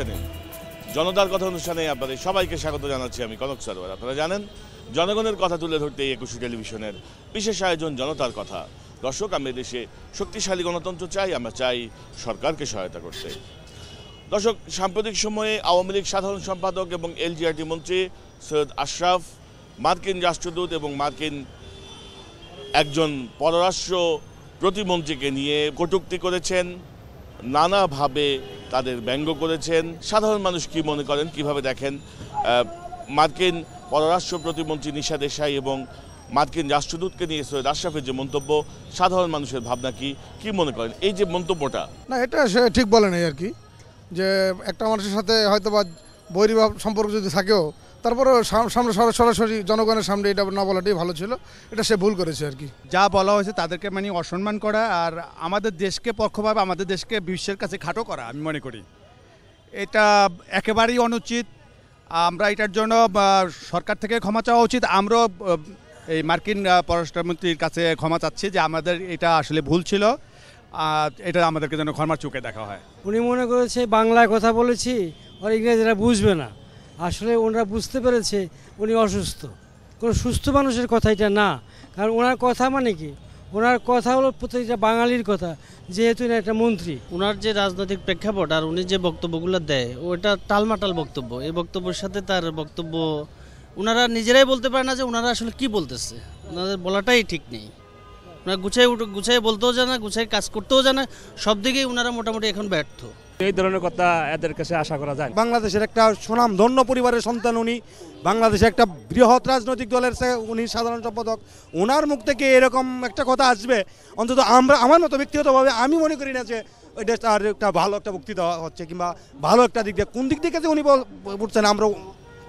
অনুষ্ঠানে জনতার কথা অনুষ্ঠানে আপনাদের সবাইকে স্বাগত জানাচ্ছি। আমি কনক সারোয়ার। আপনারা জানেন জনগণের কথা তুলে ধরতে এই একুশে টেলিভিশনের বিশেষ আয়োজন জনতার কথা। দর্শক, আমরা দেশে শক্তিশালী গণতন্ত্র চাই, আমরা চাই সরকারকে সহায়তা করতে। দর্শক, সাম্প্রতিক সময়ে আওয়ামী লীগ সাধারণ সম্পাদক এবং এলজিআরটি মন্ত্রী সৈয়দ আশরাফ মার্কিন রাষ্ট্রদূত এবং মার্কিন একজন পররাষ্ট্র প্রতিমন্ত্রীকে নিয়ে কটূক্তি করেছেন, নানাভাবে তাদের ব্যঙ্গ করেছেন। সাধারণ মানুষ কি মনে করেন, কিভাবে দেখেন মার্কিন পররাষ্ট্র প্রতিমন্ত্রী নিশা দেশাই এবং মার্কিন রাষ্ট্রদূতকে নিয়ে সৈয়দ আশরাফের যে মন্তব্য, সাধারণ মানুষের ভাবনা কি মনে করেন এই যে মন্তব্যটা? না, এটা সে ঠিক বলে নাই আর কি, যে একটা মানুষের সাথে হয়তো বা বৈরিভাব সম্পর্ক যদি থাকেও তারপরেও সামনে সরাসরি জনগণের সামনে এটা না বলাটাই ভালো ছিল। এটা সে ভুল করেছে আর কি। যা বলা হয়েছে তাদেরকে মানে অসম্মান করা আর আমাদের দেশকে পক্ষভাবে আমাদের দেশকে বিশ্বের কাছে খাটো করা আমি মনে করি এটা একেবারেই অনুচিত। আমরা এটার জন্য সরকার থেকে ক্ষমা চাওয়া উচিত। আমরাও এই মার্কিন পররাষ্ট্রমন্ত্রীর কাছে ক্ষমা চাচ্ছি যে আমাদের এটা আসলে ভুল ছিল, এটা আমাদেরকে যেন ক্ষমার চোখে দেখা হয়। উনি মনে করেছে বাংলায় কথা বলেছি আর ইংরেজিরা বুঝবে না। আসলে ওনারা বুঝতে পেরেছে উনি অসুস্থ, কোনো সুস্থ মানুষের কথা এটা না। কারণ ওনার কথা মানে কি, ওনার কথা হলো প্রত্যেকটা বাঙালির কথা, যেহেতু না একটা মন্ত্রী। ওনার যে রাজনৈতিক প্রেক্ষাপট আর উনি যে বক্তব্যগুলো দেয় ওটা টালমাটাল বক্তব্য। এই বক্তব্যের সাথে তার বক্তব্য ওনারা নিজেরাই বলতে পারে না যে ওনারা আসলে কি বলতেছে। ওনাদের বলাটাই ঠিক নেই। ওনারা গুছাই বলতেও জানে না, গুছাই কাজ করতেও জানে, সব দিকেই ওনারা মোটামুটি এখন ব্যর্থ। এই ধরনের কথা এদের কাছে আশা করা যায়। বাংলাদেশের একটা সুনামধন্য পরিবারের সন্তান উনি, বাংলাদেশে একটা বৃহৎ রাজনৈতিক দলের উনি সাধারণ সম্পাদক। ওনার মুখ থেকে এরকম একটা কথা আসবে, অন্তত আমার মতো ব্যক্তিগতভাবে আমি মনে করি না যে এটা তার একটা ভালো একটা বক্তৃতা হচ্ছে কিংবা ভালো একটা দিক দিয়ে। কোন দিক থেকে যে উনি বলছেন আমরা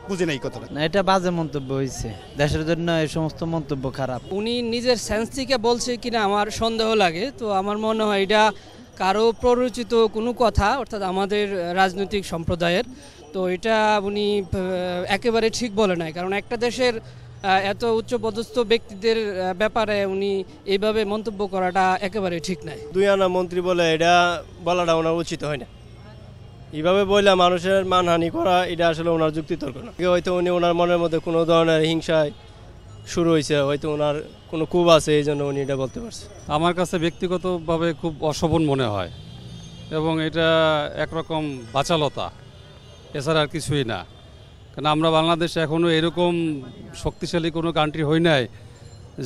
বুঝি না এই কথাটা। এটা বাজে মন্তব্য হয়েছে, দেশের জন্য এই সমস্ত মন্তব্য খারাপ। উনি নিজের সেন্স থেকে বলছে কিনা আমার সন্দেহ লাগে। তো আমার মনে হয় এটা কারো প্ররোচিত কোনো কথা, অর্থাৎ আমাদের রাজনৈতিক সম্প্রদায়ের। তো এটা উনি একেবারে ঠিক বলে নাই, কারণ একটা দেশের এত উচ্চপদস্থ ব্যক্তিদের ব্যাপারে উনি এইভাবে মন্তব্য করাটা একেবারে ঠিক নাই। দুই আনা মন্ত্রী বলে এটা বলাটা ওনার উচিত হয় না। এইভাবে বললে মানুষের মানহানি করা এটা আসলে ওনার যুক্তিতর্ক না। হয়তো উনি ওনার মনের মধ্যে কোনো ধরনের হিংসায় শুরু হয়েছে, হয়তো ওনার কোনো ক্ষোভ আছে, এই জন্য উনি এটা বলতে পারছে। আমার কাছে ব্যক্তিগতভাবে খুব অশোভন মনে হয় এবং এটা একরকম বাচালতা, এছাড়া আর কিছুই না। কারণ আমরা বাংলাদেশে এখনও এরকম শক্তিশালী কোনো কান্ট্রি হই নাই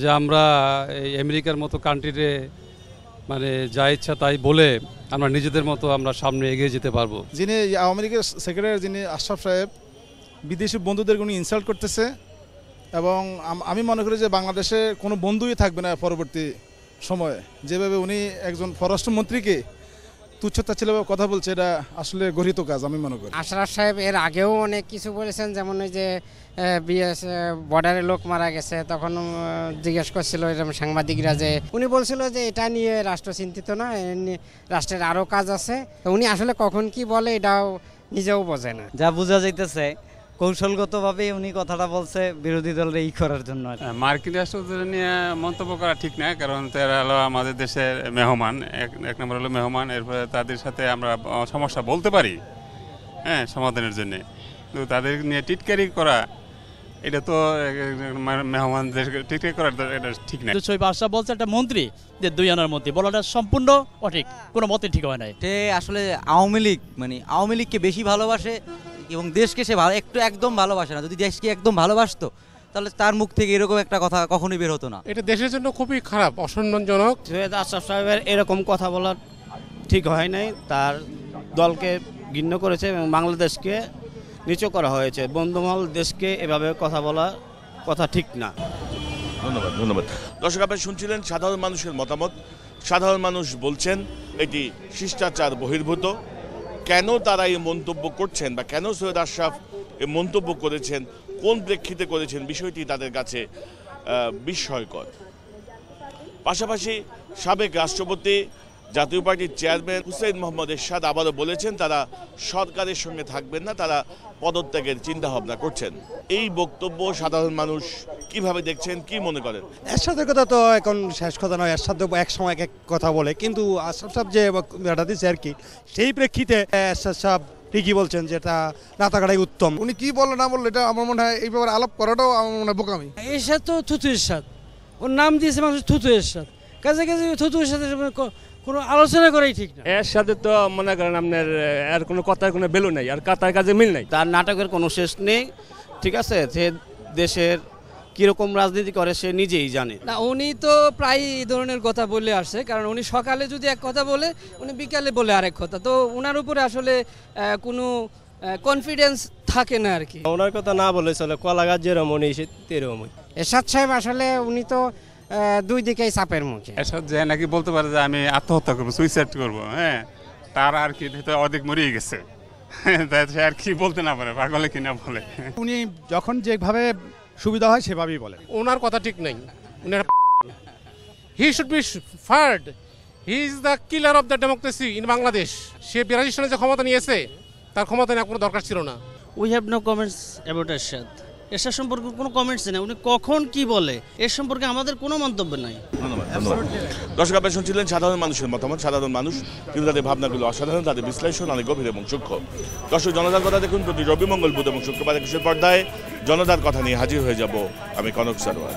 যে আমরা এই আমেরিকার মতো কান্ট্রিতে মানে যা ইচ্ছা তাই বলে আমরা নিজেদের মতো আমরা সামনে এগিয়ে যেতে পারবো। যিনি আওয়ামী লীগের সেক্রেটারি যিনি আশরাফ সাহেব, বিদেশি বন্ধুদের উনি ইনসাল্ট করতেছে এবং আমি মনে করি যে বাংলাদেশে কোনো বন্ধুই থাকবে না পরবর্তী সময়ে। যেভাবে উনি একজন পররাষ্ট্রমন্ত্রীকে তুচ্ছতাচ্ছিল্যভাবে কথা বলছে, এটা আসলে গর্হিত কাজ আমি মনে করি। আশরাফ সাহেব এর আগেও অনেক কিছু বলেছেন, যেমন ওই যে বর্ডারে লোক মারা গেছে, তখন জিজ্ঞেস করছিল এরকম সাংবাদিকরা, যে উনি বলছিল যে এটা নিয়ে রাষ্ট্র চিন্তিত না, রাষ্ট্রের আরও কাজ আছে। উনি আসলে কখন কি বলে এটাও নিজেও বোঝে না। যা বোঝা যাইতেছে কৌশলগতভাবে উনি কথাটা বলছে বিরোধী দলের এই করার জন্য। মার্কিন রাষ্ট্রদূত নিয়ে মন্তব্য করা ঠিক না, কারণ তারা হলো আমাদের দেশের মেহমান, এক নম্বর হলো মেহমান। এরপরে তাদের সাথে আমরা সমস্যা বলতে পারি, হ্যাঁ, সমাধানের জন্য। কিন্তু তাদের নিয়ে টিটকারি করা এটা তো মেহমানদের টিটকারি করা এটা ঠিক না। সৈয়দ আশরাফ বলছে একটা মন্ত্রী যে দুই আনার মন্ত্রী, বলাটা সম্পূর্ণ অঠিক, কোনো মতে ঠিক হয় নাই। সে আসলে আওয়ামী লীগ মানে আওয়ামী লীগকে বেশি ভালোবাসে এবং দেশকে সে একদম ভালোবাসে না। যদি দেশকে একদম ভালোবাসতো তাহলে তার মুখ থেকে এরকম একটা কথা কখনোই বের হতো না। এটা দেশের জন্য খুবই খারাপ, অসম্মানজনক। সৈয়দ আশরাফ সাহেবের এরকম কথা বলা ঠিক হয় নাই। তার দলকে ঘৃণ্য করেছে এবং বাংলাদেশকে নিচু করা হয়েছে। বন্ধুমহল দেশকে এভাবে কথা বলা কথা ঠিক না। ধন্যবাদ। দর্শক, আপনারা শুনছিলেন সাধারণ মানুষের মতামত। সাধারণ মানুষ বলছেন এটি শিষ্টাচার বহির্ভূত। কেন তারা এই মন্তব্য করছেন বা কেন সৈয়দ আশরাফ এই মন্তব্য করেছেন, কোন প্রেক্ষিতে করেছেন, বিষয়টি তাদের কাছে বিস্ময়কর। পাশাপাশি সাবেক রাষ্ট্রপতি জাতীয় পার্টির চেয়ারম্যান হুসেইন মোহাম্মদ এরশাদ আবারও বলেছেন তারা সরকারের সঙ্গে থাকবেন না, তারা পদত্যাগের চিন্তাভাবনা করছেন। এই বক্তব্য সাধারণ মানুষ কিভাবে দেখছেন, কি মনে করেন? এরশাদের কথা তো এখন শেষ কথা নয়, এরশাদ এক সময় এক কথা বলে, কিন্তু আশরাফ সাহেব যে এটা দিচ্ছে আর কি, সেই প্রেক্ষিতে এরশাদ সাহেব ঠিকই বলছেন যে এটা রাতাগাড়াই উত্তম। উনি কি বললো না বললো এটা আমার মনে হয় এই ব্যাপারে আলাপ করাটাও আমার মনে হয় বোকামি। এরশাদ তো থুতু এরশাদ, ওর নাম দিয়েছে মানুষ থুতু এরশাদ, কাজে কাজে থুতু এরশাদের কোনো আলোচনা করাই ঠিক না। এর সাথে তো মনে করেন আপনার আর কোনো কথার কোনো ভ্যালু নাই, আর কথার কাজে মিল নাই। তার নাটকের কোনো শেষ নেই, ঠিক আছে, সে দেশের কীরকম রাজনীতি করে সে নিজেই জানে না। উনি তো প্রায় এই ধরনের কথা বলে আসছে, কারণ উনি সকালে যদি এক কথা বলে উনি বিকালে বলে আরেক কথা, তো ওনার উপরে আসলে কোনো কনফিডেন্স থাকে না আর কি। ওনার কথা না বলে চলে, কলা গাছ যেরকম উনি তেরকমই। এরশাদ সাহেব আসলে উনি তো দুই দিকেই চাপের মুখে। এরশাদ যে নাকি বলতে পারে যে আমি আত্মহত্যা করবো, সুইসাইড করবো, হ্যাঁ, তার আর কি অর্ধেক মরিয়ে গেছে, সে আর কি বলতে না পারে, পাগলে কি না বলে। উনি যখন যেভাবে সুবিধা হয় সেভাবেই বলেন। ওনার কথা ঠিক নাই। He should be fired. He is the killer of the democracy in Bangladesh. সে 82 সনে যে ক্ষমতা নিয়েছে তার ক্ষমতা নেওয়ার কোনো দরকার ছিল না। We have no comments about Ershad. Ershad সম্পর্কে কোনো কমেন্টস নেই, উনি কখন কি বলে এর সম্পর্কে আমাদের কোনো মন্তব্য নাই। ধন্যবাদ। দর্শক, আপনারা শুনছিলেন সাধারণ মানুষের মতামত। সাধারণ মানুষ কিন্তু তাদের ভাবনাগুলো অসাধারণ, তাদের বিশ্লেষণ অনেক গভীর এবং সূক্ষ্ম। দর্শক, জনতার কথা দেখুন প্রতি রবি, মঙ্গল, বুধ এবং শুক্রবার 21 পর্দায়। জনতার কথা নিয়ে হাজির হয়ে যাব আমি কনক সারোয়ার।